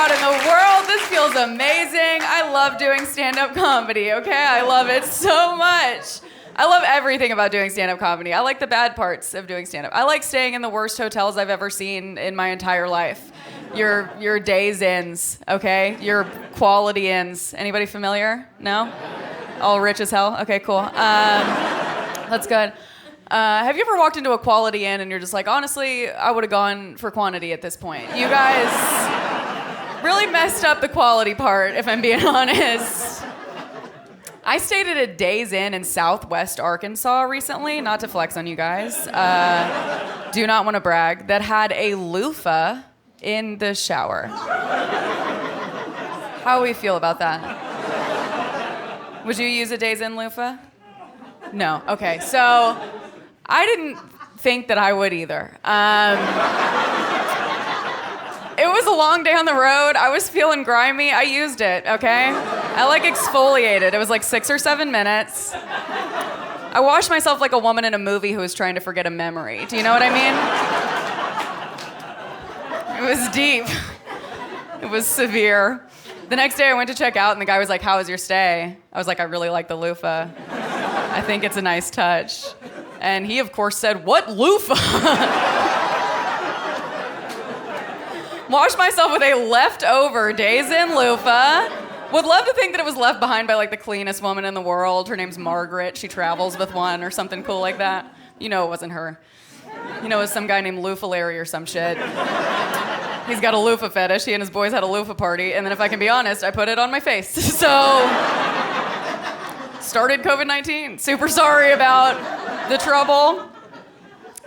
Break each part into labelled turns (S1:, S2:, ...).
S1: crowd in the world. This feels amazing. I love doing stand-up comedy, okay? I love it so much. I love everything about doing stand-up comedy. I like the bad parts of doing stand-up. I like staying in the worst hotels I've ever seen in my entire life. Your Days Inns, okay? Your Quality Inns. Anybody familiar? No? All rich as hell? Okay, cool. That's good. Have you ever walked into a Quality Inn and you're just like, honestly, I would have gone for quantity at this point. You guys really messed up the quality part, if I'm being honest. I stayed at a Days Inn in Southwest Arkansas recently, not to flex on you guys. Do not want to brag. That had a loofah in the shower. How do we feel about that? Would you use a Days Inn loofah? No. Okay, so I didn't think that I would either. It was a long day on the road. I was feeling grimy. I used it, okay? I exfoliated. It was 6 or 7 minutes. I washed myself like a woman in a movie who was trying to forget a memory. Do you know what I mean? It was deep. It was severe. The next day I went to check out and the guy was like, "How was your stay?" I was like, "I really like the loofah. I think it's a nice touch." And he, of course, said, "What loofah?" Washed myself with a leftover Days Inn loofah. Would love to think that it was left behind by the cleanest woman in the world. Her name's Margaret. She travels with one or something cool like that. You know it wasn't her. You know it was some guy named Loofah Larry or some shit. He's got a loofah fetish. He and his boys had a loofah party. And then if I can be honest, I put it on my face. So, started COVID-19. Super sorry about the trouble.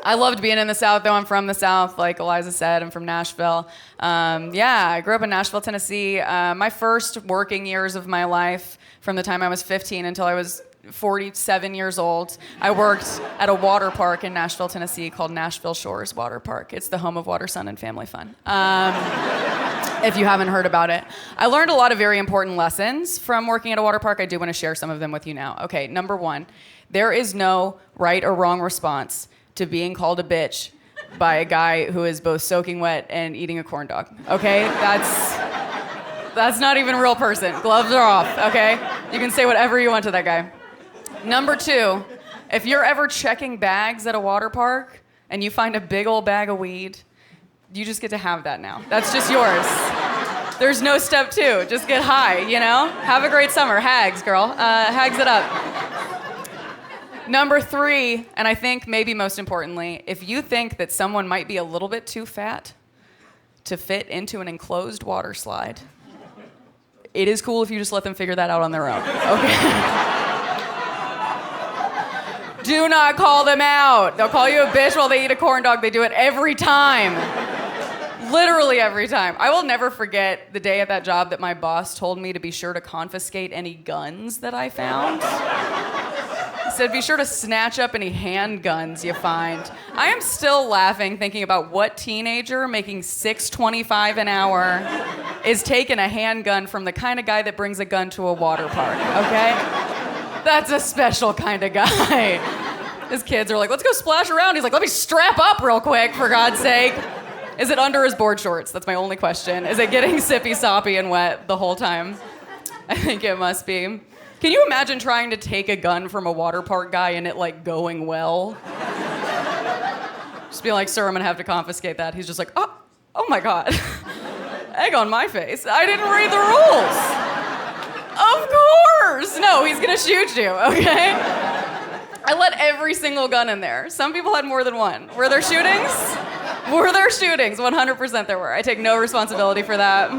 S1: I loved being in the South, though. I'm from the South, like Iliza said. I'm from Nashville. I grew up in Nashville, Tennessee. My first working years of my life, from the time I was 15 until I was 47 years old, I worked at a water park in Nashville, Tennessee called Nashville Shores Water Park. It's the home of water, sun, and family fun. If you haven't heard about it. I learned a lot of very important lessons from working at a water park. I do want to share some of them with you now. Okay, number one, there is no right or wrong response to being called a bitch by a guy who is both soaking wet and eating a corn dog, okay? That's not even a real person. Gloves are off, okay? You can say whatever you want to that guy. Number two, if you're ever checking bags at a water park and you find a big old bag of weed, you just get to have that now. That's just yours. There's no step two. Just get high, you know? Have a great summer. Hags, girl. Hags it up. Number three, and I think maybe most importantly, if you think that someone might be a little bit too fat to fit into an enclosed water slide, it is cool if you just let them figure that out on their own, okay? Do not call them out. They'll call you a bitch while they eat a corn dog. They do it every time. Literally every time. I will never forget the day at that job that my boss told me to be sure to confiscate any guns that I found. He said, be sure to snatch up any handguns you find. I am still laughing thinking about what teenager making $6.25 an hour is taking a handgun from the kind of guy that brings a gun to a water park, okay? That's a special kind of guy. His kids are like, let's go splash around. He's like, let me strap up real quick, for God's sake. Is it under his board shorts? That's my only question. Is it getting sippy, soppy, and wet the whole time? I think it must be. Can you imagine trying to take a gun from a water park guy and it going well? Just be like, sir, I'm gonna have to confiscate that. He's just like, oh my God. Egg on my face. I didn't read the rules. Of course. No, he's gonna shoot you, okay? I let every single gun in there. Some people had more than one. Were there shootings? Were there shootings? 100% there were. I take no responsibility for that.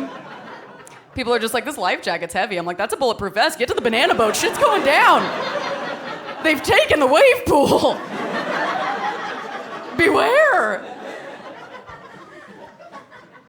S1: People are just like, this life jacket's heavy. I'm like, that's a bulletproof vest. Get to the banana boat. Shit's going down. They've taken the wave pool. Beware.